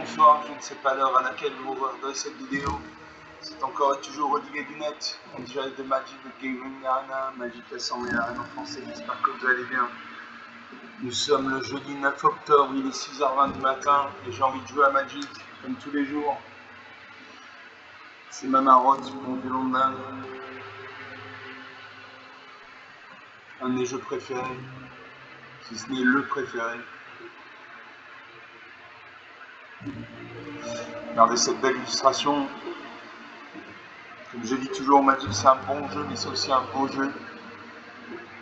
bonsoir, je ne sais pas l'heure à laquelle vous regarderez cette vidéo. C'est encore et toujours Rodiguet du net, en direct de Magic de Gaming Arena, Magic Assemblée Arena en français, j'espère que vous allez bien. Nous sommes le jeudi 9 octobre, il est 6h20 du matin et j'ai envie de jouer à Magic, comme tous les jours. C'est ma marotte, mon violon de dingue. Un de mes jeux préférés, si ce n'est le préféré. Regardez cette belle illustration. Comme je dis toujours, Magic c'est un bon jeu, mais c'est aussi un beau jeu.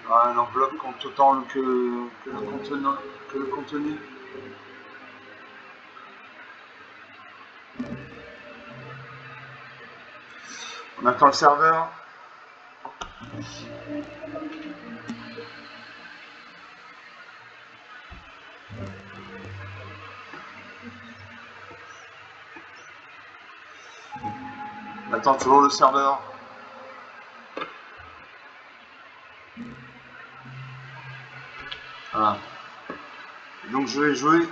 L'enveloppe compte autant que le contenu. On attend le serveur. On attend toujours le serveur. Voilà. Et donc je vais jouer.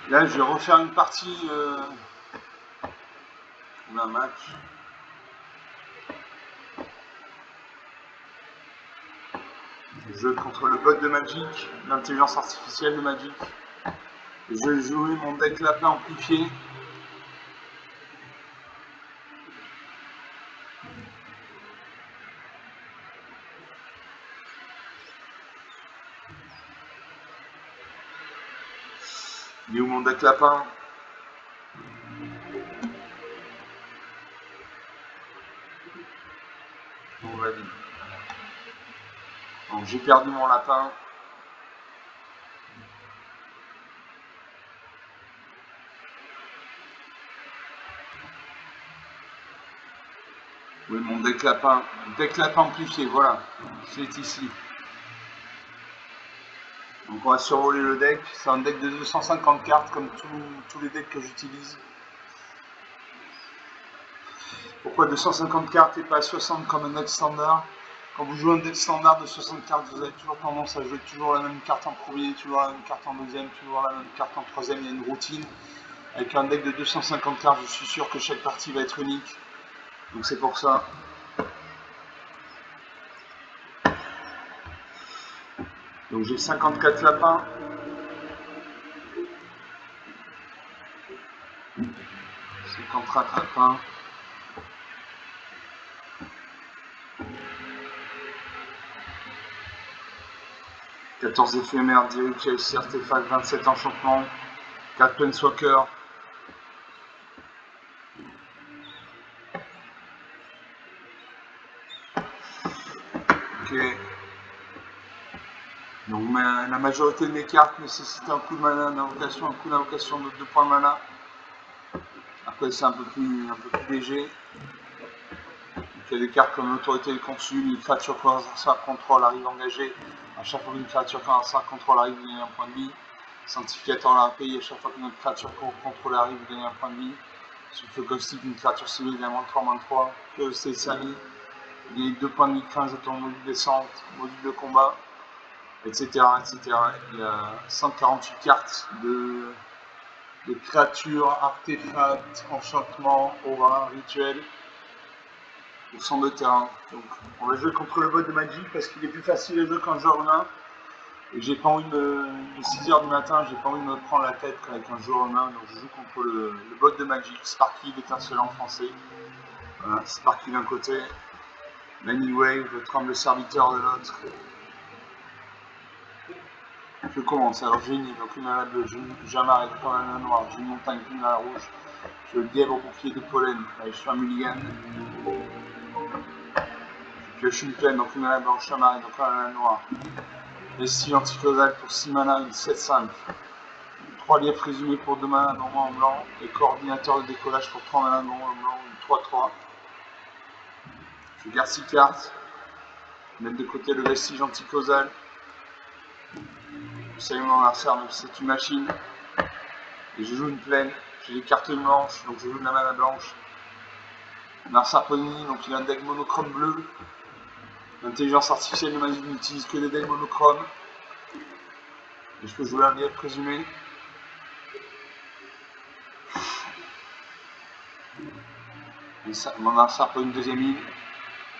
Là, je vais refaire une partie d'un match. Je joue contre le bot de Magic, l'intelligence artificielle de Magic. Et je vais jouer mon deck lapin amplifié. Il est où mon deck lapin? Bon, vas-y. Donc j'ai perdu mon lapin. Oui, mon deck lapin amplifié, voilà. C'est ici. Donc on va survoler le deck. C'est un deck de 250 cartes comme tous les decks que j'utilise. Pourquoi 250 cartes et pas 60 comme un deck standard? Quand vous jouez un deck standard de 60 cartes, vous avez toujours tendance à jouer toujours la même carte en premier, toujours la même carte en deuxième, toujours la même carte en troisième, il y a une routine. Avec un deck de 250 cartes, je suis sûr que chaque partie va être unique. Donc c'est pour ça. Donc j'ai 54 lapins. 54 lapins. « 14 éphémères, 10 rituels, artefacts, 27 enchantements, 4 planeswalkers. Ok. Donc la majorité de mes cartes nécessitent un coup de mana d'invocation, un coup d'invocation de 2 points de mana. Après c'est un peu plus léger. Donc, il y a des cartes comme l'autorité du consul, une créature quand ça contrôle arrive engagée. À chaque fois qu'une créature quand ça contrôle arrive, vous gagnez un point de vie. Sanctificateur à la pays, à chaque fois qu'une autre créature qu'on contrôle arrive, vous gagnez un point de vie. Souffle caustique, une créature civile gagne -3/-3. Curiosité de Samy, vous gagnez 2 points de vie de crainte, jeton module descente, module de combat, etc., etc. Il y a 148 cartes de créatures, artefacts, enchantements, aura, rituels, au centre de terrain. Donc on va jouer contre le bot de Magic parce qu'il est plus facile à jouer qu'un joueur humain. Et j'ai pas envie de 6h du matin, j'ai pas envie de me prendre la tête avec un joueur humain, donc je joue contre le bot de Magic, Sparky, l'étincelant en français. Voilà, Sparky d'un côté, Many Wave, Tremble le serviteur de l'autre. Je commence, alors j'ai une île, donc une mana bleue, j'ai une Jamar avec un mana noir, j'ai une montagne, une mana rouge, j'ai le lièvre au bouclier de pollen, allez, je fais un mulligan. Je pioche une plaine, donc une mana blanche, Jamar, donc un mana noir. Vestige anticausal pour 6 mana, une 7/5. 3 lièvres résumés pour 2 mana non en blanc, et coordinateur de décollage pour 3 mana non en blanc, une 3/3. Je garde 6 cartes, mettre de côté le vestige anticausal. Vous savez mon adversaire, même si c'est une machine. Et je joue une plaine, j'ai des cartes blanches, donc je joue de la mana blanche. Narsarponi, donc il a un deck monochrome bleu. L'intelligence artificielle de Magic n'utilise que des decks monochromes. Et je peux jouer un lièvre présumé. Mon adversaire pour une deuxième île.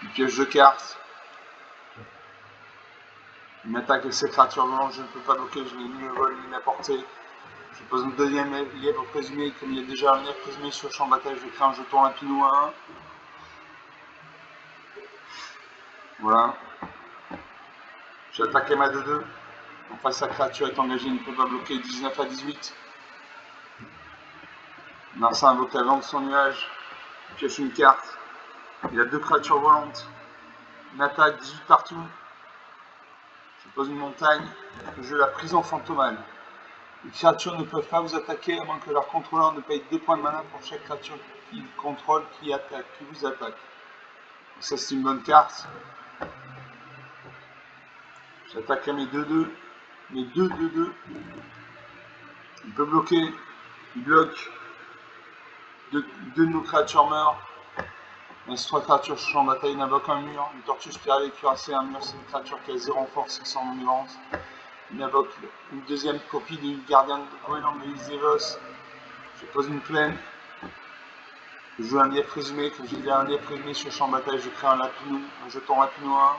Une pioche de cartes. Une attaque avec ses créatures volantes, je ne peux pas bloquer, je n'ai ni le vol ni la portée. Je pose une deuxième lièvre présumée, comme il y a déjà un lièvre présumé sur le champ de bataille, je crée un jeton lapino à 1. Voilà. J'attaque ma 2-2. En face, sa créature est engagée, il ne peut pas bloquer. 19 à 18. Narcin invoque la langue de son nuage. Il pioche une carte. Il a 2 créatures volantes. Une attaque, 18 partout. Je pose une montagne. Je la prison fantomale. Les créatures ne peuvent pas vous attaquer à moins que leur contrôleur ne paye 2 points de mana pour chaque créature qu'ils contrôlent qui vous attaque. Ça, c'est une bonne carte. J'attaque à mes 2-2. Mes 2-2-2. Il peut bloquer. Il bloque. Deux de nos créatures meurent. Il reste 3 créatures sur le champ de bataille. Il invoque un mur. Une tortue spirale cuirassée. Un mur, c'est une créature qui a 0 en force et 100 en endurance. Il invoque une deuxième copie du gardien de Groenland de Xevos. Je pose une plaine. Je joue un lièvre présumé. Comme j'ai dit un lièvre présumé sur le champ de bataille, je crée un lapino. Un jeton lapino 1.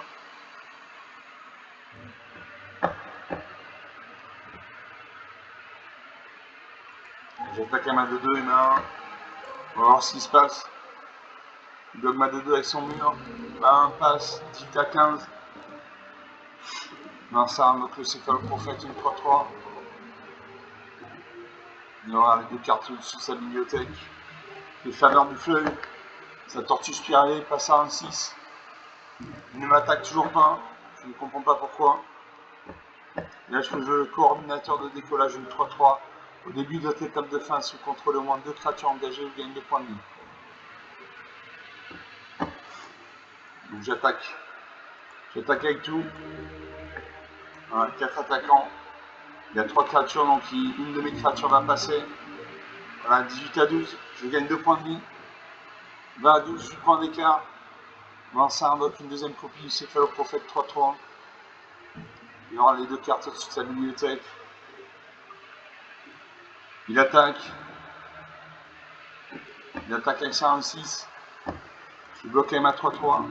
J'attaque à ma 2-2 et ma 1. On va voir ce qui se passe. Il bloque ma 2-2 avec son mur. Ma 1 passe. 18 à 15. Non, ça invoque le céphaloprophète, une 3-3. Il aura les 2 cartes au-dessus de sa bibliothèque. Les faveurs du fleuve. Sa tortue spiralée passe à 1-6. Il ne m'attaque toujours pas. Je ne comprends pas pourquoi. Là, je peux jouer le coordinateur de décollage, une 3-3. Au début de votre étape de fin, si vous contrôlez au moins 2 créatures engagées, vous gagnez 2 points de vie. Donc j'attaque. J'attaque avec tout. Voilà, 4 attaquants. Il y a 3 créatures, donc une de mes créatures va passer. Voilà, 18 à 12. Je gagne 2 points de vie. 20 à 12, 8 points d'écart. Bon, ça invoque une deuxième copie, céphaloprophète 3-3. Il aura les 2 cartes au-dessus de sa bibliothèque. Il attaque. Il attaque avec ça 1-6. Je bloque avec ma 3-3.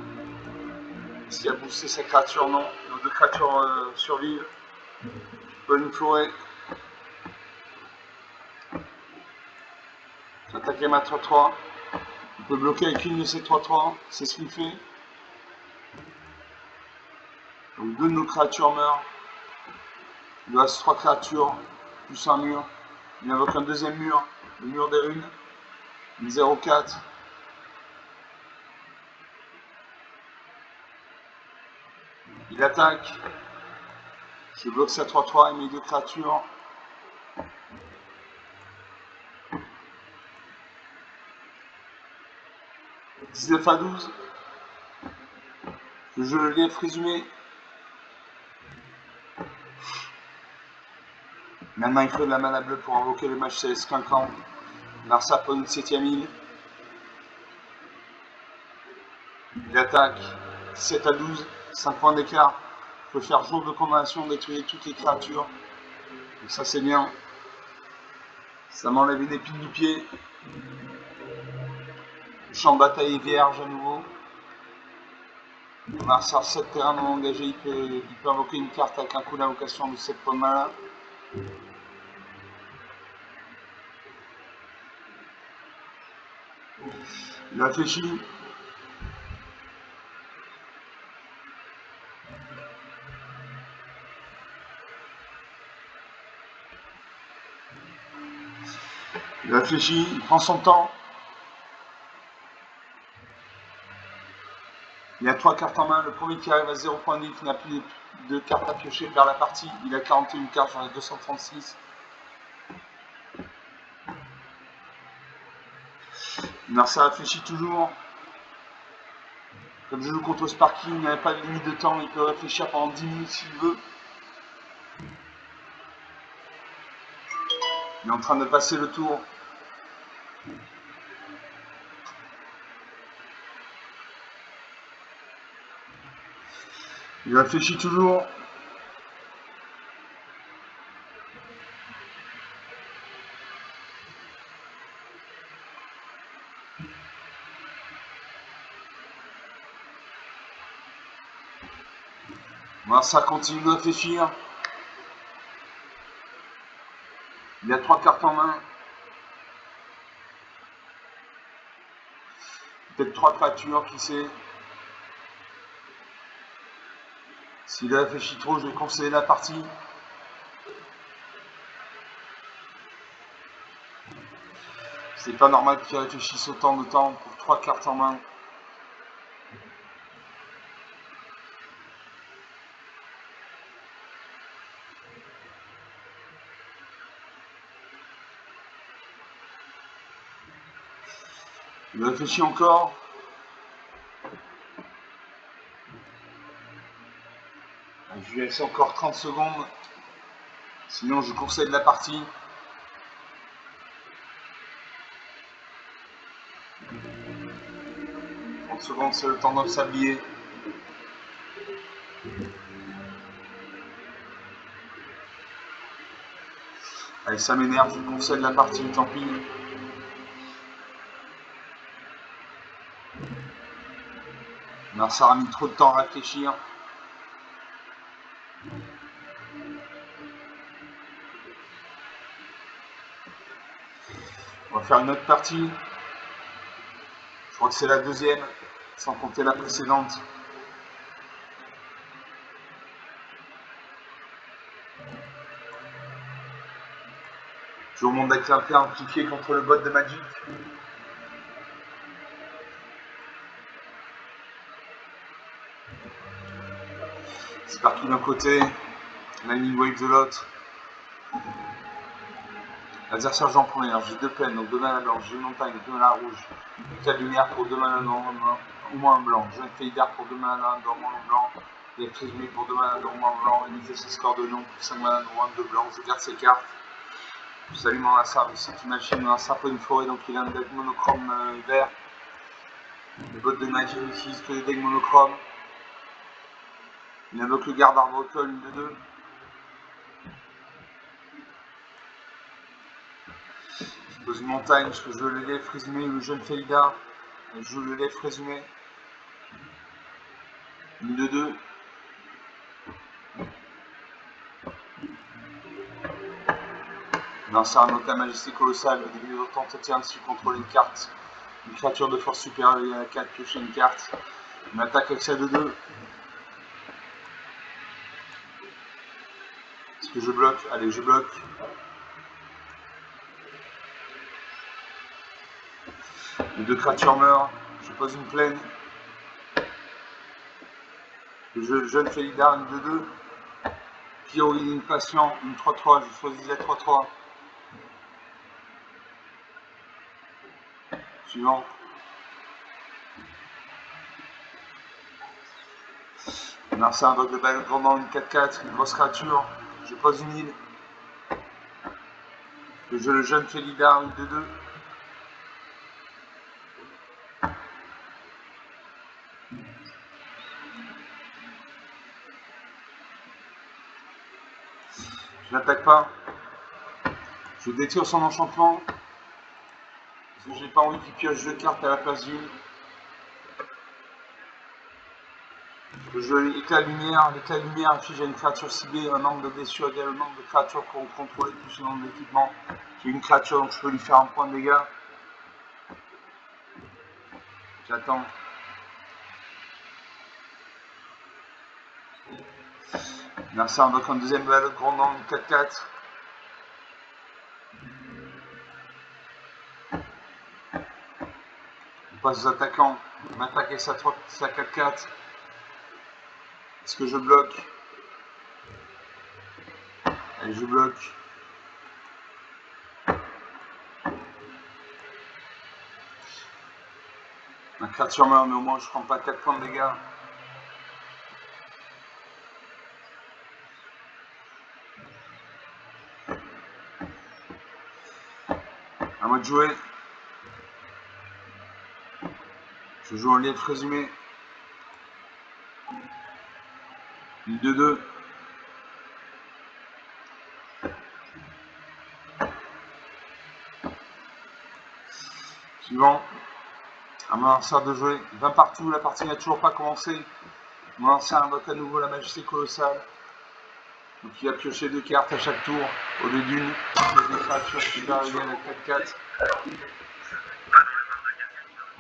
Est-ce qu'il a boosté sa créature? Non. Nos 2 créatures survivent. Je peux une forêt. J'attaque avec ma 3-3. Il peut bloquer avec une de ces 3-3. C'est ce qu'il fait. Donc 2 de nos créatures meurent. Il nous reste 3 créatures, plus un mur. Il invoque un deuxième mur, le mur des runes. Une 0-4. Il attaque. Je bloque sa 3-3 et mes 2 créatures. « 19 à 12. Je joue le lièvre résumé. Maintenant, il faut de la mana bleue pour invoquer le mage céleste Quincan. Narsa prend une 7ème île. Il attaque. 7 à 12. 5 points d'écart. Je peux faire jour de condamnation, détruire toutes les créatures. Donc ça, c'est bien. Ça m'enlève une épine du pied. Le champ de bataille est vierge à nouveau. On a 7 terrains non engagés. Il peut invoquer une carte avec un coup d'invocation de 7 points de mana. Il réfléchit. Il réfléchit, il prend son temps. Il a 3 cartes en main. Le premier qui arrive à 0 point de vie, qui n'a plus de cartes à piocher, perd la partie. Il a 41 cartes, j'en ai 236. Narsa réfléchit toujours. Comme je joue contre Sparky, il n'a pas de limite de temps, il peut réfléchir pendant 10 minutes s'il veut. Il est en train de passer le tour. Il réfléchit toujours. Bon, ça continue de réfléchir. Il y a 3 cartes en main. Peut-être 3 créatures, qui sait. S'il réfléchit trop, je vais conseiller la partie. C'est pas normal qu'il réfléchisse autant de temps pour 3 cartes en main. Il réfléchit encore. Je lui laisse encore 30 secondes. Sinon, je conseille la partie. 30 secondes, c'est le temps de s'habiller. Allez, ça m'énerve, je conseille la partie, tant pis. Non, ça aura mis trop de temps à réfléchir. On va faire une autre partie. Je crois que c'est la deuxième, sans compter la précédente. Je vous montre avec la paire amplifiée contre le bot de Magic. C'est parti d'un côté, Lightning Wave de l'autre. Adversaire j'en prends un, j'ai 2 peines, donc 2 mana blanc, j'ai une montagne, 2 mana rouge, une lumière pour 2 mana au moins blanc, j'ai un Feydar pour 2 mana dormant blanc, électricité pour 2 mana dormant blanc, limiter ses scores de nom pour 5 mana dormant 2 blanc, je garde ses cartes. Je salue mon Assar, c'est une machine, un sapin une forêt, donc il a un deck monochrome vert. Le bot de Magic n'utilise que les decks monochromes. Il invoque le garde arbrecole, une de 2. Je pose une montagne, je joue le lait résumé, le jeune Feydar. Je joue le lait résumé. Une de 2. Lancer un autre à majesté colossale, au début de votre entretien, si vous contrôlez une carte, une créature de force supérieure à 4, piochez une carte. Une attaque avec ça de 2. Est-ce que je bloque? Allez, je bloque. Les 2 créatures meurent. Je pose une plaine. Le jeune Feydar, une de 2. Pyro, une patient, une 3-3. Je choisis la 3-3. Suivant. Lancer un bloc de balle pendant une 4-4, une grosse créature. Je pose une île. Le jeune Feydar, une de 2. Je n'attaque pas. Je détire son enchantement. Parce que j'ai pas envie qu'il pioche 2 cartes à la place d'une. Je joue l'éclat lumière. L'éclat lumière affiche à une créature ciblée un nombre de blessures égal au nombre de créatures qu'on contrôle plus le nombre d'équipements. J'ai une créature donc je peux lui faire un point de dégâts. J'attends. Merci, on invoque un deuxième ballot de grandant, 4-4. On passe aux attaquants. On attaque avec sa 4-4. Est-ce que je bloque? Allez, je bloque. Ma créature meurt, mais au moins je prends pas 4 points de dégâts. À moi de jouer. Je joue en lief résumé. Une 2-2. Suivant. À mon adversaire de jouer. 20 partout, la partie n'a toujours pas commencé. Mon ancien invoque à nouveau la majesté colossale. Donc il va piocher 2 cartes à chaque tour, au lieu d'une. Il y a des créatures qui va arriver à la 4-4.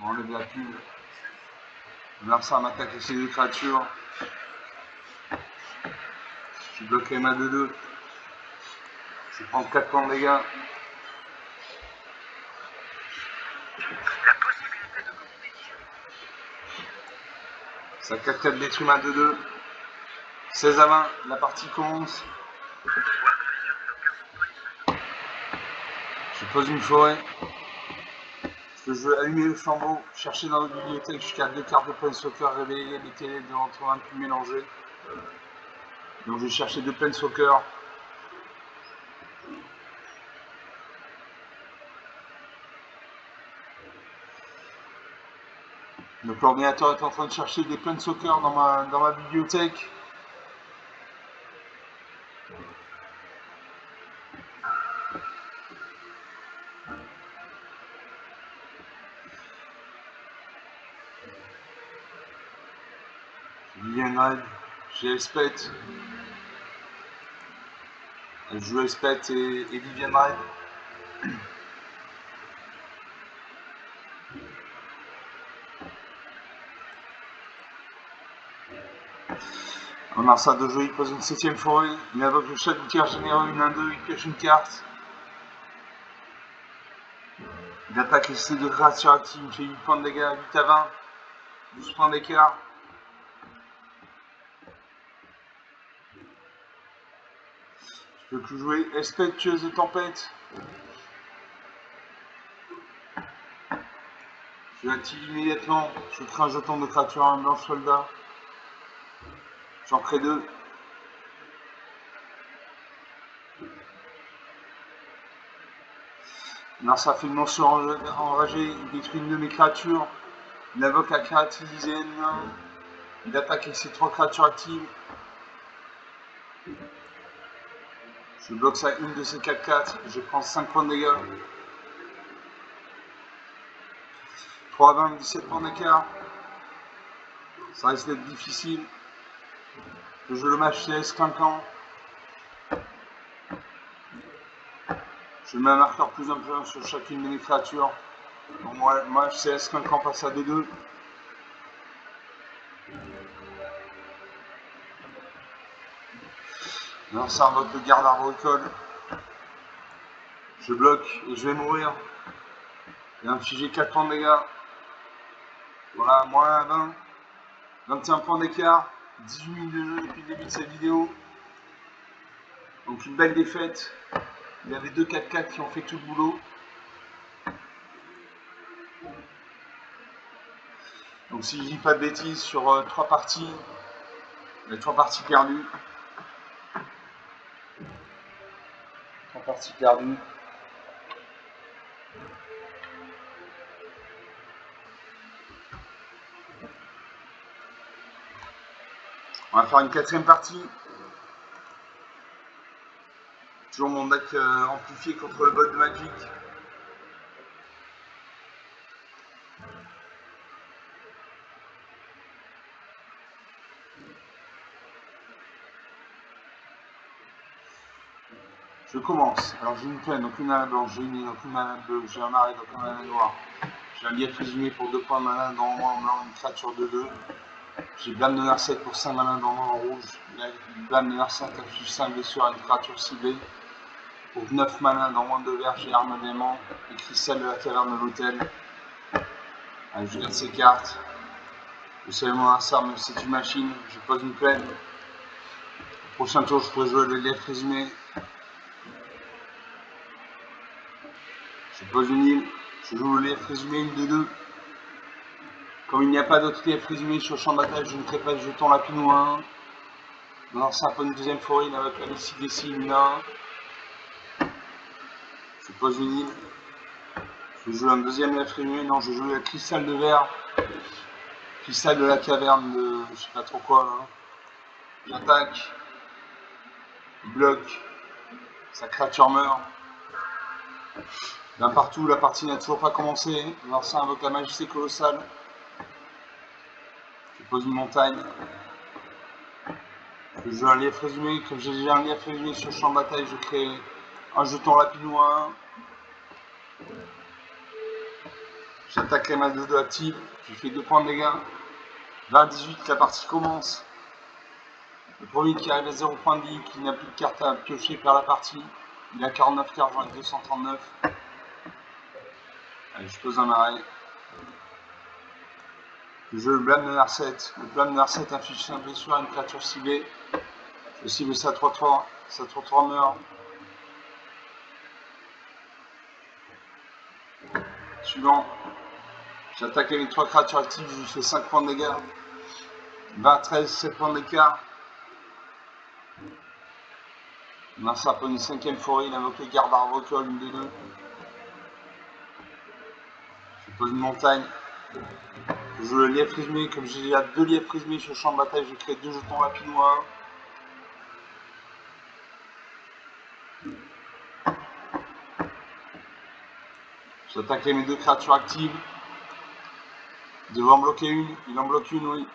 On enlève la pub. Mon ancien m'attaque avec ces 2 créatures. Je bloque les mains de 2. Je prends 4 points de dégâts. Ça 4-4 détruit ma 2-2. 16 à 20, la partie commence. Je pose une forêt. Je veux allumer le flambeau, chercher dans la bibliothèque jusqu'à 2 cartes de Planeswalker, révéler les télés de l'entre-un puis mélanger. Donc je vais chercher 2 Planeswalker. Donc l'ordinateur est en train de chercher des Planeswalker dans ma bibliothèque. Vivian Red, j'ai Elspeth. Je joue Elspeth et Vivian Red. On a ça de jeu, il pose une 7ème forêt. Il invoque le chat d'outil généreux, une 1-2, il pioche une carte. Il attaque les C de créatures actives, il fait 8 points de dégâts, 8 à 20, 12 points d'écart. Je peux plus jouer Elspeth, tueuse de tempête. Je l'active immédiatement. Je crée un jeton de créature à un blanche soldat. J'en crée 2. Non, ça fait une monstre enragé. Il détruit une de mes créatures. Il invoque la créature dizaine. Il attaque avec ses 3 créatures actives. Je bloque ça une de ces 4-4. Je prends 5 points de dégâts. 3 à 20, 17 points d'écart. Ça risque d'être difficile. Le jeu le match CS clinquant. Je mets un marqueur plus un peu sur chacune de mes créatures. Donc moi CS clinquant passe à 2-2. Non, ça invoque le garde arboricole. Je bloque et je vais mourir. Il a infligé 4 points de dégâts. Voilà, moins 20. 21 points d'écart. 18 minutes de jeu depuis le début de cette vidéo. Donc une belle défaite. Il y avait 2 4-4 qui ont fait tout le boulot. Donc si je dis pas de bêtises, sur 3 parties, il y a 3 parties perdues. 3 parties perdues. On va faire une 4ème partie. Toujours mon deck amplifié contre le bot de Magic. Je commence. Alors j'ai une plaine, donc une mana blanche, j'ai une ligne, donc une mana bleue, j'ai un arrêt, donc une mana noire. J'ai un lief résumé pour 2 points de mana dans le en blanc, une créature de 2. J'ai Blâme de Narset pour 5 mana dans le en rouge. Blâme de Narset affiche 5 blessures à une créature ciblée. Pour 9 mana dans moins de vert, j'ai Arme d'aimant et Cristal de la caverne de l'hôtel. Allez, je garde ces cartes. Vous savez, mon arme, c'est une machine. Je pose une plaine. Au prochain tour, je pourrais jouer le lief résumé. Je pose une île. Je joue le lief résumé, une de 2. Comme il n'y a pas d'autre lief résumé sur le champ de bataille, je ne crée pas de jeton lapino 1. Non, c'est un peu une deuxième forêt, il avec la lessive des signes 1. Je pose une île. Je joue un deuxième lief résumé. Non, je joue le cristal de verre. Cristal de la caverne de je sais pas trop quoi là. J'attaque. Il bloque. Sa créature meurt. D'un partout, la partie n'a toujours pas commencé. L'ancien invoque la majesté colossale. Je pose une montagne. Je joue un lièvre résumé. Comme j'ai déjà un lièvre résumé sur le champ de bataille, je crée un jeton lapinois 1. J'attaque les mains de 2 actives. Je fais 2 points de dégâts. 20-18, la partie commence. Le premier qui arrive à 0 points de vie, qui n'a plus de carte à piocher par la partie. Il a 49 cartes, j'en ai 239. Allez, je pose un arrêt. Je joue le blâme de Narset. Le blâme de Narset inflige un blessure à une créature ciblée. Je cible ça 3-3. Ça 3-3 meurt. Suivant. J'attaque avec 3 créatures actives, je lui fais 5 points de dégâts. 20-13, 7 points d'écart. Narset prend une 5ème forêt, il invoque le garde arbocole, une des deux. Je pose une montagne. Je joue le lièvre prismé. Comme j'ai déjà 2 lièvres prismés sur le champ de bataille, je crée 2 jetons lapinois 1. J'attaque mes 2 créatures actives. Il devait en bloquer une. Il en bloque une, oui.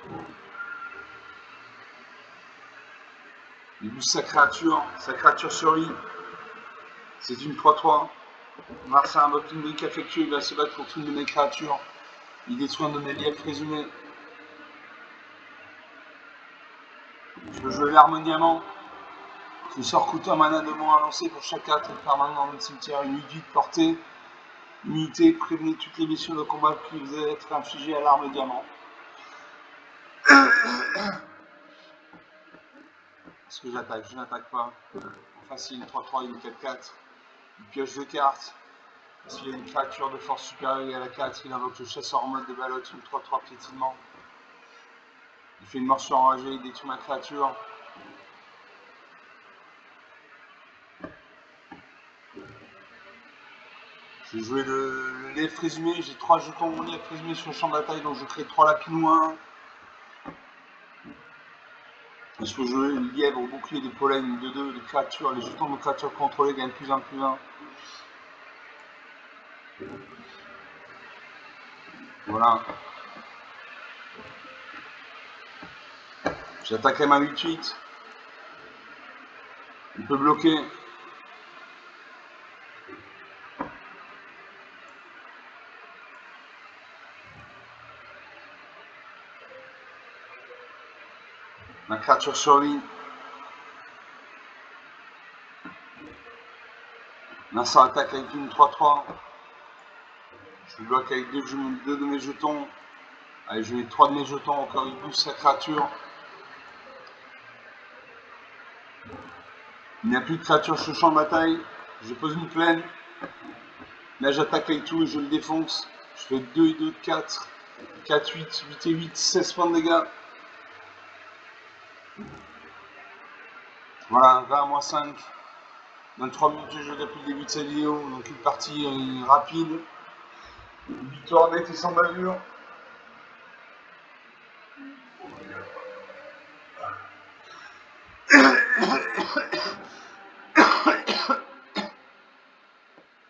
Il booste sa créature sur lui. C'est une 3-3. Narset invoque une brique affectueux, il va se battre contre une de mes créatures. Il détruit un de mes lièvres présumés. Je peux jouer l'harmoniamment. Je sors coûteux un mana de moins à lancer pour chaque carte permanente dans le cimetière. Une unité de portée. Unité, prévenez toutes les missions de combat qui vous allez être infligées à l'arme diamant. Est-ce que j'attaque? Je n'attaque pas. Enfin, c'est une 3-3, une 4-4. Il pioche 2 cartes. S'il y a une créature de force supérieure à la 4, il invoque le chasseur en mode de balotte, une 3-3 piétinement. Il fait une morsure enragée, il détruit ma créature. Je vais jouer le lièvre présumé, j'ai 3 jetons lièvre présumé sur le champ de bataille, donc je crée 3 lapinois 1. Et je peux jouer le lièvre au bouclier de pollen de 2, les créatures, les jetons de créatures contrôlées gagnent +1/+1. Voilà. J'attaquerai ma 8-8. Il peut bloquer. Ma créature survit. Narset attaque avec une 3-3. Je bloque avec 2 de mes jetons. Allez, je mets 3 de mes jetons, encore il booste sa créature. Il n'y a plus de créature sur le champ de bataille. Je pose une plaine. Là, j'attaque avec tout et je le défonce. Je fais 2 et 2, 4. 4, 8, 8 et 8, 16 points de dégâts. Voilà, 20 moins 5. 23 minutes de jeu depuis le début de cette vidéo. Donc une partie rapide. Une victoire nette et sans bavure.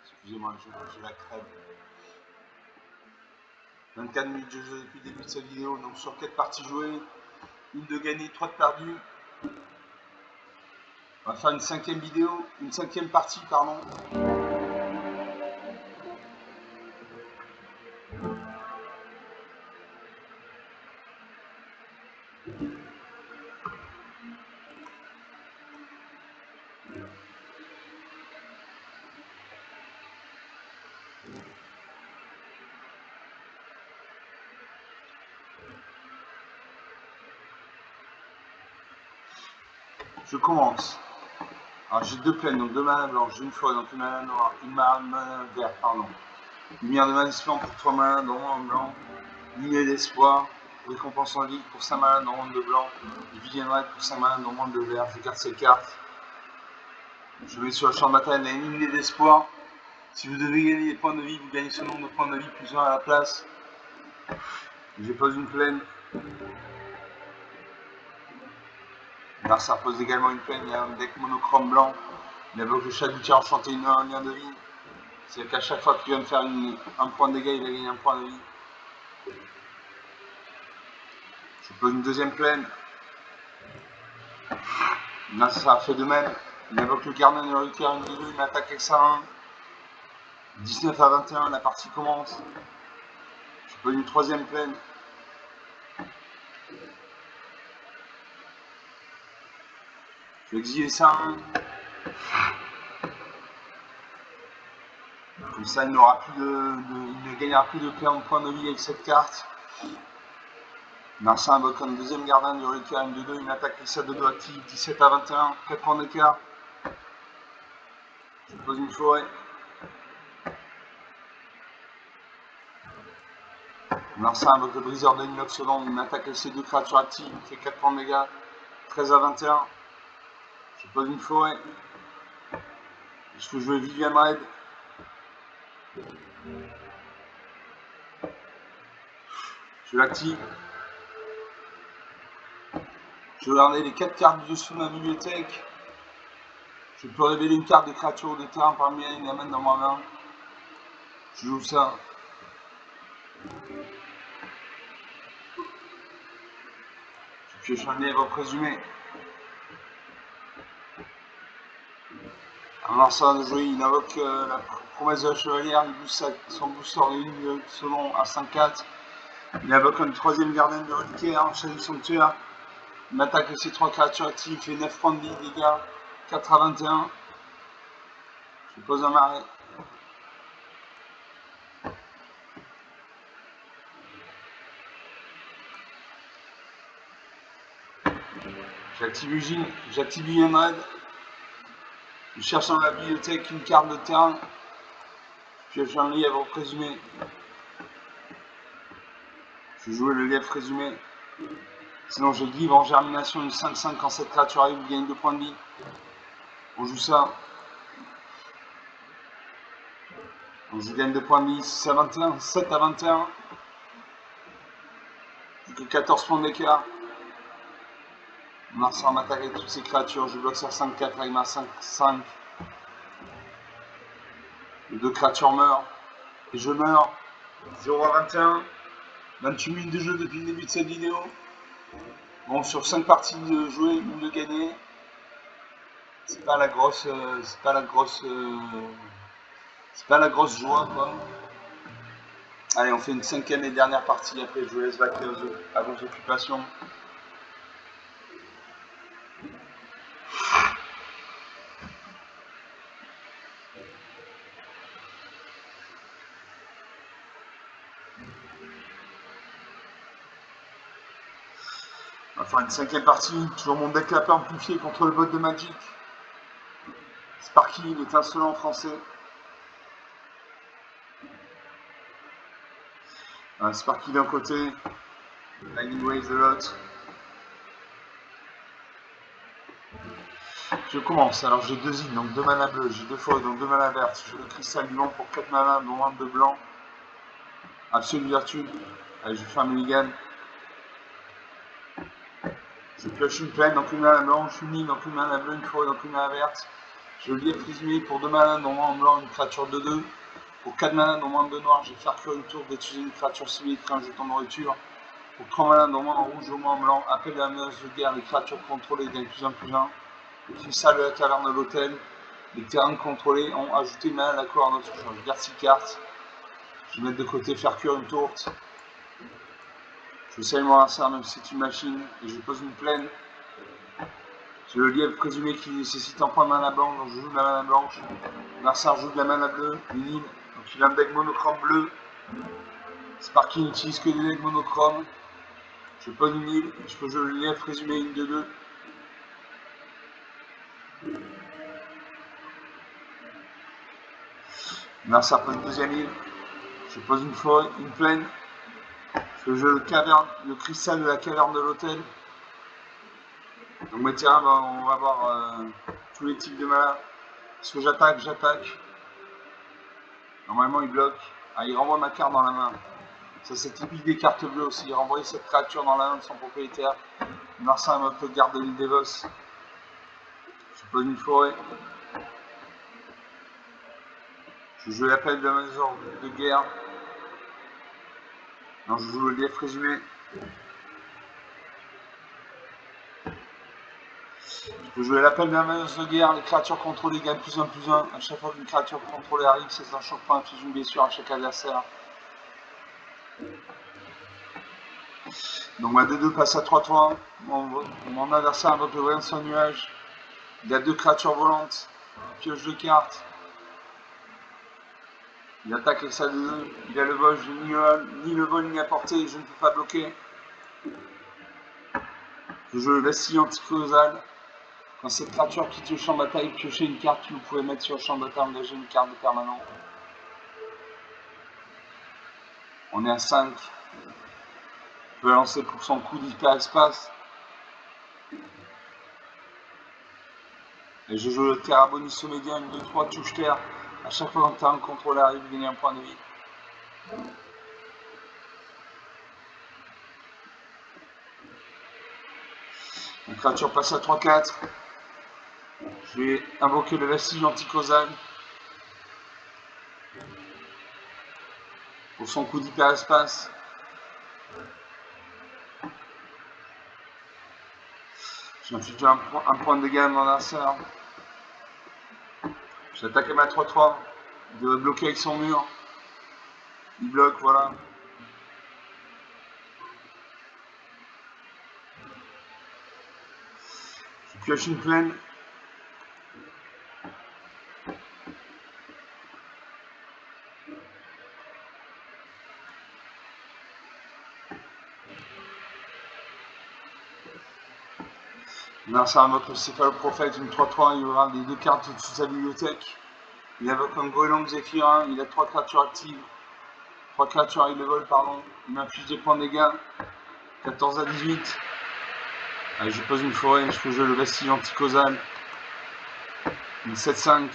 Excusez-moi, j'ai la crève. 24 minutes de jeu depuis le début de cette vidéo. Donc sur 4 parties jouées, une de gagnée, 3 de perdues. On va faire une 5ème vidéo, une 5ème partie, pardon. Je commence. Alors j'ai 2 plaines, donc 2 manas blanches, j'ai une forêt, donc une mana noire, une mana verte, pardon. Lumière de magicien pour 3 manas dans mon blanc. Lumière d'espoir, récompense en ligue pour 5 manas dans monde de blanc. Et vivienne pour 5 manas dans monde de vert. Je garde cette carte. Je mets sur le champ de bataille la lumière d'espoir. Si vous devez gagner des points de vie, vous gagnez ce nombre de points de vie plus 1 à la place. Je pose une plaine. Narset pose également une plaine, il y a un deck monochrome blanc. Il invoque le chat du tir enchanté, un lien de vie. C'est-à-dire qu'à chaque fois qu'il vient de faire un point de dégâts, il va gagner un point de vie. Je pose une deuxième plaine. Là, ça a fait de même. Il invoque le gardien de Rucker, une 2, il attaque avec ça 1. 19 à 21, la partie commence. Je peux une troisième plaine. Je vais exiler ça 1. Comme ça, il ne gagnera plus de plaine en point de vie avec cette carte. Narsa invoque un deuxième gardien de Rucker, une 2, une attaque avec ça de 2 active. 17 à 21, 4 points d'écart. Je pose une forêt. Narsa invoque le briseur de l'inox seconde, une attaque avec ses 2 créatures actives, il fait 4 points de dégâts. 13 à 21. Je pose une forêt. Je peux jouer Vivian Red. Je l'active. Je vais regarder les 4 cartes du dessous de ma bibliothèque. Je peux révéler une carte de créature de terrain parmi elles, la mettre dans ma main. Je joue ça. Je pioche un lièvre présumé. Alors ça de jouer, il invoque la promesse de la chevalière, il booste son booster de ligne selon à 5-4. Il invoque un troisième gardien de reliquaire, un chat du sanctuaire. Il attaque avec ses 3 créatures actives, il fait 9 points de vie, dégâts, 4 à 21. Je pose un marais. J'active Eugene, j'active Vivian Red. Je cherche dans la bibliothèque une carte de terrain. Je pioche un lièvre présumé. Je joue le lièvre présumé. Sinon j'ai Give en germination une 5-5 quand cette créature arrive, il gagne 2 points de vie. On joue ça. Donc je gagne 2 points de vie, 6 à 21, 7 à 21. Plus que 14 points d'écart. Marsan m'attaque avec toutes ces créatures. Je bloque sur 5-4 avec ma 5-5. Les 2 créatures meurent. Et je meurs. 0 à 21. 28 minutes de jeu depuis le début de cette vidéo. Bon, sur 5 parties de jouer, une de gagner. C'est pas la grosse. C'est pas la grosse joie, quoi. Allez, on fait une 5e et dernière partie. Après, je vous laisse vaquer à vos occupations. On va faire une 5e partie. Toujours mon deck lapin amplifié contre le bot de Magic. Sparky, l'étincelant français. Sparky d'un côté, Lightning Wave de l'autre. Je commence. Alors j'ai 2 îles, donc 2 mana bleus. J'ai 2 feuilles, donc 2 mana vertes. J'ai le cristal du vent pour 4 mana, dont 1 de blanc. Absolue vertu. Allez, je fais un mulligan. Je pioche une plaine, donc une mana blanche, une île, donc une mana bleue, une forêt, donc une mana verte. Je lièvre présumé pour 2 mana, dont 1 en blanc, une créature de 2. Pour 4 mana, dont 1 de noir, j'ai faire cuire une tour, d'étudier une créature civile, créer un jeton de nourriture. Pour 3 mana, dont 1 en rouge, au moins en blanc, appel de la menace de guerre, les créatures contrôlées gagnent +1/+1. Le cristal de la caverne de l'hôtel. Les terrains contrôlés ont ajouté une mana à la couleur à notre change. Je garde 6 cartes. Je vais mettre de côté, faire cuire une tourte. Je sais mon ça, même si c'est une machine. Et je pose une plaine. J'ai le lièvre présumé qui nécessite un point de mana blanc, donc je joue de la mana blanche. Narcin joue de la mana bleue, une île. Donc il a un deck monochrome bleu. Sparky n'utilise que des decks monochromes. Je pose une île. Je peux jouer le lièvre présumé, une de 2. Narcin pose une deuxième île. Je pose une forêt, une plaine. Je joue le cristal de la caverne de l'hôtel. Donc mes terrains, on va voir tous les types de mana. Est-ce que j'attaque. Normalement il bloque. Ah, il renvoie ma carte dans la main. Ça c'est typique des cartes bleues aussi. Il renvoie cette créature dans la main de son propriétaire. Narcin m'a peut garde de l'île d'Evos. Je pose une forêt. Je joue l'appel de la maison de guerre. Non, je joue le lièvre présumé. Je peux jouer l'appel merveilleuse de guerre, les créatures contrôlées gagnent +1/+1. À chaque fois qu'une créature contrôlée arrive, c'est un choc, point, inflige une blessure à chaque adversaire. Donc ma D2 passe à 3/3. Mon adversaire invoque le voyant de son nuage. Il a 2 créatures volantes. Pioche de cartes. Il attaque avec sa D2. Il a le vol, ni le vol ni la portée, je ne peux pas bloquer. Je joue le Vestige anticausal. Quand cette créature quitte le champ de bataille, piochez une carte que vous pouvez mettre sur le champ de bataille, engager une carte de permanent. On est à 5. Je peux lancer pour son coup d'hyperespace. Et je joue le Terra Bonus Média, une 2-3 touche terre. À chaque fois qu'un contrôle arrive, vous gagnez un point de vie. Une créature passe à 3-4. Je vais invoquer le Vestige anticausal. Pour son coup d'hyperespace. J'inflige un point de dégâts à mon adversaire. J'attaque à ma 3-3. Il doit bloquer avec son mur. Il bloque, voilà. Je pioche une plaine. Grâce à notre céphaloprophète, une 3-3, il aura les 2 cartes au-dessus de sa bibliothèque. Il invoque un Goéland Zéphyrin, il a 3 créatures actives. 3 créatures avec le vol, pardon. Il m'inflige des points de dégâts. 14 à 18. Allez, je pose une forêt, je peux jouer le Vestige anticausal. Une 7-5.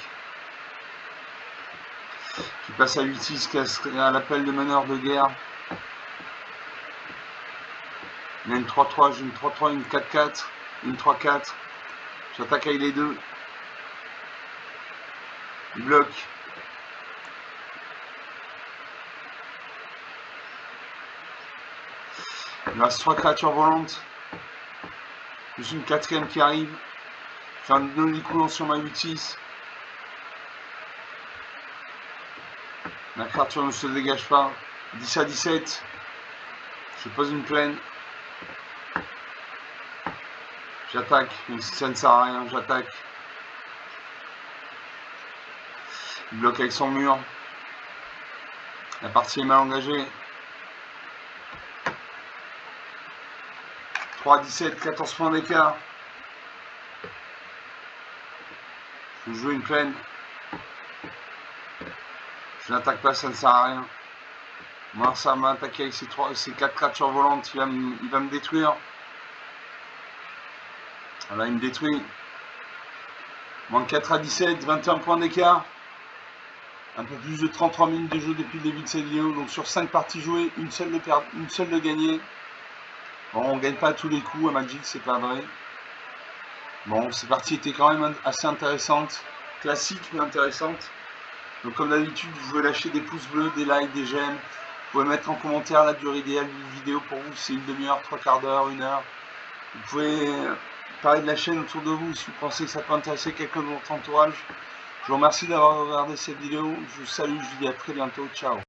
Qui passe à 8-6, à l'appel de meneur de guerre. Il y a une 3-3, j'ai une 3-3, une 4-4, une 3-4. J'attaque avec les 2. Il bloque. Il reste 3 créatures volantes. Plus une 4ème qui arrive. Je fais un non-écoulant sur ma 8-6. La créature ne se dégage pas. 10 à 17. Je pose une plaine. J'attaque, même si ça ne sert à rien, j'attaque. Il bloque avec son mur. La partie est mal engagée. 3 à 17, 14 points d'écart. Je joue une plaine. Je n'attaque pas, ça ne sert à rien. Moi, ça m'a attaqué avec ces 4 créatures volantes. Il va me détruire. Voilà, il me détruit. Moins 4 à 17, 21 points d'écart. Un peu plus de 33 minutes de jeu depuis le début de cette vidéo. Donc sur 5 parties jouées, une seule de gagnée. Bon, on ne gagne pas à tous les coups à Magic, c'est pas vrai. Bon, ces parties étaient quand même assez intéressantes. Classiques, mais intéressantes. Donc comme d'habitude, vous pouvez lâcher des pouces bleus, des likes, des j'aime. Vous pouvez mettre en commentaire la durée idéale d'une vidéo pour vous. C'est une demi-heure, 3/4 d'heure, 1 heure. Vous pouvez parler de la chaîne autour de vous si vous pensez que ça peut intéresser quelqu'un de votre entourage. Je vous remercie d'avoir regardé cette vidéo. Je vous salue, je vous dis à très bientôt. Ciao.